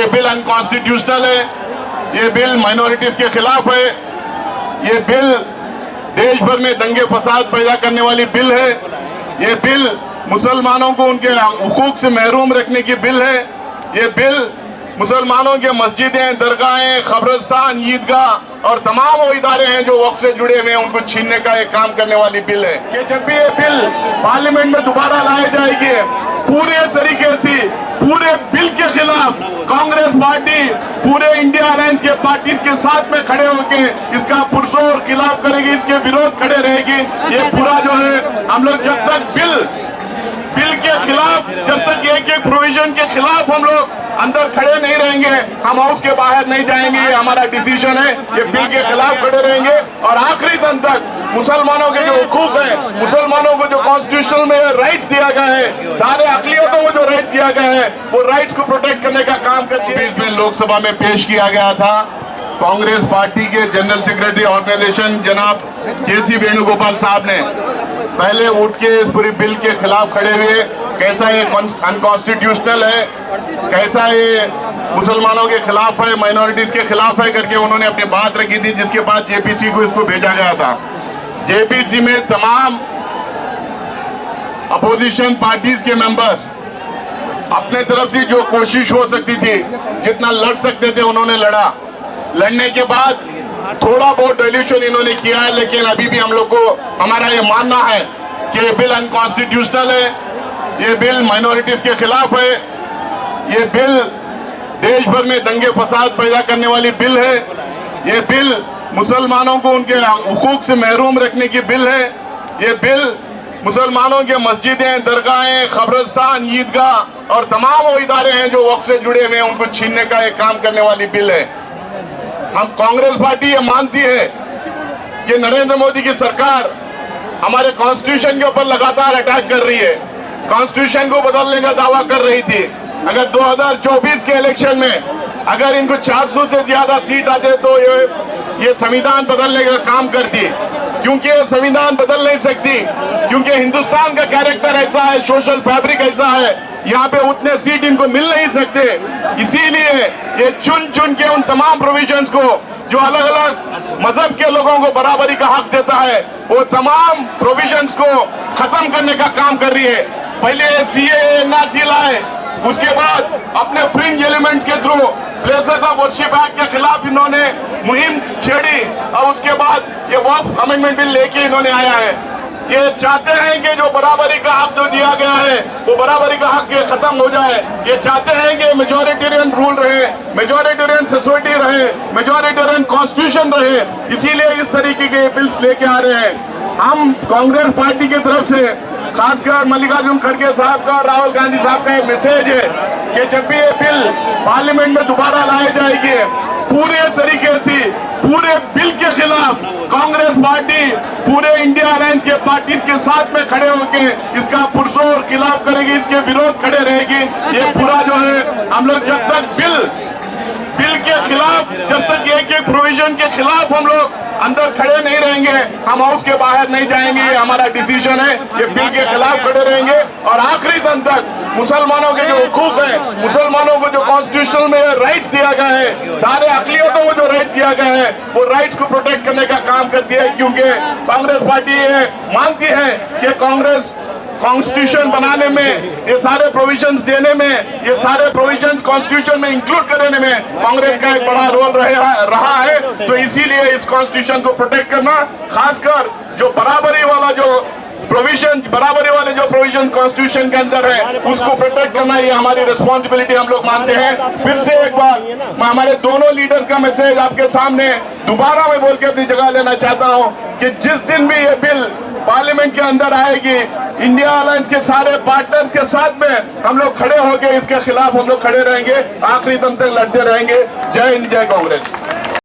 ये bill unconstitutional है, ये बिल माइनॉरिटीज के खिलाफ है, ये बिल देश भर में दंगे फसाद पैदा करने वाली बिल है, ये बिल मुसलमानों को उनके हुकूक से महरूम रखने की बिल है, ये बिल मुसलमानों के मस्जिदें, दरगाहें, कब्रिस्तान, ईदगाह और तमाम वो इदारे हैं जो वक्फ से जुड़े हुए हैं उनको छीनने का एक काम करने वाली बिल है कि जब भी ये बिल पार्लियामेंट में दोबारा लाई जाएगी पूरे तरीके से पूरे बिल के खिलाफ कांग्रेस पार्टी पूरे इंडिया अलायंस के पार्टी के साथ में खड़े होकर इसका पुरजोर खिलाफ करेगी, इसके विरोध खड़े रहेगी। ये पूरा जो है हम लोग जब तक बिल के खिलाफ, जब तक एक प्रोविजन के खिलाफ हम लोग अंदर खड़े नहीं रहेंगे, हम हाउस के बाहर नहीं जाएंगे। ये हमारा डिसीजन है, ये बिल के खिलाफ खड़े रहेंगे और आखिरी दिन तक मुसलमानों के जो हुकूक है, मुसलमानों को जो कॉन्स्टिट्यूशनल में राइट्स दिया गया है, सारे अकलियतों को जो राइट दिया गया है, वो राइट्स को प्रोटेक्ट करने का काम करती है। इसमें लोकसभा में पेश किया गया था कांग्रेस पार्टी के जनरल सेक्रेटरी ऑर्गेनाइजेशन जनाब के.सी. वेणुगोपाल साहब ने पहले उठ के इस पूरी बिल के खिलाफ खड़े हुए, कैसा ये अनकॉन्स्टिट्यूशनल है, कैसा ये मुसलमानों के खिलाफ है, माइनॉरिटीज के खिलाफ है करके उन्होंने अपनी बात रखी थी, जिसके बाद जेपीसी को इसको भेजा गया था। जेपीसी में तमाम अपोजिशन पार्टीज के मेंबर्स अपने तरफ से जो कोशिश हो सकती थी, जितना लड़ सकते थे उन्होंने लड़ा। लड़ने के बाद थोड़ा बहुत डाइल्यूशन इन्होंने किया है, लेकिन अभी भी हम लोग को हमारा ये मानना है कि ये बिल अनकॉन्स्टिट्यूशनल है, ये बिल माइनॉरिटीज के खिलाफ है, ये बिल देश भर में दंगे फसाद पैदा करने वाली बिल है, ये बिल मुसलमानों को उनके हुकूक से महरूम रखने की बिल है, ये बिल मुसलमानों के मस्जिदें, दरगाहें, कब्रिस्तान, ईदगाह और तमाम वो इदारे हैं जो वक्फ से जुड़े हुए हैं उनको छीनने का एक काम करने वाली बिल है। हम कांग्रेस पार्टी ये मानती है कि नरेंद्र मोदी की सरकार हमारे कॉन्स्टिट्यूशन के ऊपर लगातार अटैक कर रही है, कॉन्स्टिट्यूशन को बदलने का दावा कर रही थी। अगर 2024 के इलेक्शन में अगर इनको 400 से ज्यादा सीट आते तो ये संविधान बदलने का काम करती, क्योंकि ये संविधान बदल नहीं सकती, क्योंकि हिंदुस्तान का कैरेक्टर ऐसा है, सोशल फैब्रिक ऐसा है, यहाँ पे उतने सीट इनको मिल नहीं सकते। इसीलिए ये चुन चुन के उन तमाम प्रोविजंस को जो अलग अलग मजहब के लोगों को बराबरी का हक देता है, वो तमाम प्रोविजंस को खत्म करने का काम कर रही है। पहले सीएए एनआरसी लाए, उसके बाद अपने फ्रिंज एलिमेंट्स के through places of worship act के खिलाफ इन्होंने मुहिम छेड़ी और उसके बाद ये वक्फ अमेंडमेंट बिल लेके इन्होंने आया है। ये चाहते हैं कि जो बराबरी का हक जो दिया गया है वो बराबरी का हक ये खत्म हो जाए। ये चाहते हैं कि मेजोरिटेरियन रूल रहे, मेजोरिटेरियन सोसाइटी रहे, मेजोरिटेरियन कॉन्स्टिट्यूशन रहे, इसीलिए इस तरीके के बिल्स लेके आ रहे हैं। हम कांग्रेस पार्टी की तरफ से खासकर मल्लिकार्जुन खड़गे साहब का, राहुल गांधी साहब का एक मैसेज है कि जब भी ये बिल पार्लियामेंट में दोबारा लाई जाएगी पूरे तरीके से पूरे बिल के खिलाफ कांग्रेस पार्टी पूरे इंडिया अलायंस के पार्टी के साथ में खड़े होकर इसका पुरजोर खिलाफ करेगी, इसके विरोध खड़े रहेगी। ये पूरा जो है हम लोग जब तक बिल के खिलाफ, जब तक एक प्रोविजन के खिलाफ हम लोग अंदर खड़े नहीं रहेंगे, हम हाउस के बाहर नहीं जाएंगे। ये हमारा डिसीजन है, ये बिल के खिलाफ खड़े रहेंगे और आखिरी दिन तक मुसलमानों के जो हुकूक है, मुसलमानों को जो कॉन्स्टिट्यूशनल में राइट्स दिया गया है, सारे अकलियतों को जो राइट दिया गया है, वो राइट्स को प्रोटेक्ट करने का काम करती है। क्योंकि कांग्रेस पार्टी ये मानती है कि कांग्रेस कॉन्स्टिट्यूशन बनाने में, ये सारे प्रोविजंस देने में, ये सारे प्रोविजंस कॉन्स्टिट्यूशन में इंक्लूड करने में कांग्रेस का एक बड़ा रोल रहा है। तो इसीलिए इस कॉन्स्टिट्यूशन को प्रोटेक्ट करना, खासकर जो बराबरी वाला जो प्रोविजन, बराबरी वाले जो प्रोविजन कॉन्स्टिट्यूशन के अंदर है, उसको प्रोटेक्ट करना ये हमारी रिस्पॉन्सिबिलिटी हम लोग मानते हैं। फिर से एक बार मैं हमारे दोनों लीडर का मैसेज आपके सामने दोबारा मैं बोल के अपनी जगह लेना चाहता हूँ कि जिस दिन भी ये बिल पार्लियामेंट के अंदर आएगी, इंडिया अलायंस के सारे पार्टनर्स के साथ में हम लोग खड़े होकर इसके खिलाफ हम लोग खड़े रहेंगे, आखिरी दम तक लड़ते रहेंगे। जय हिंद, जय कांग्रेस।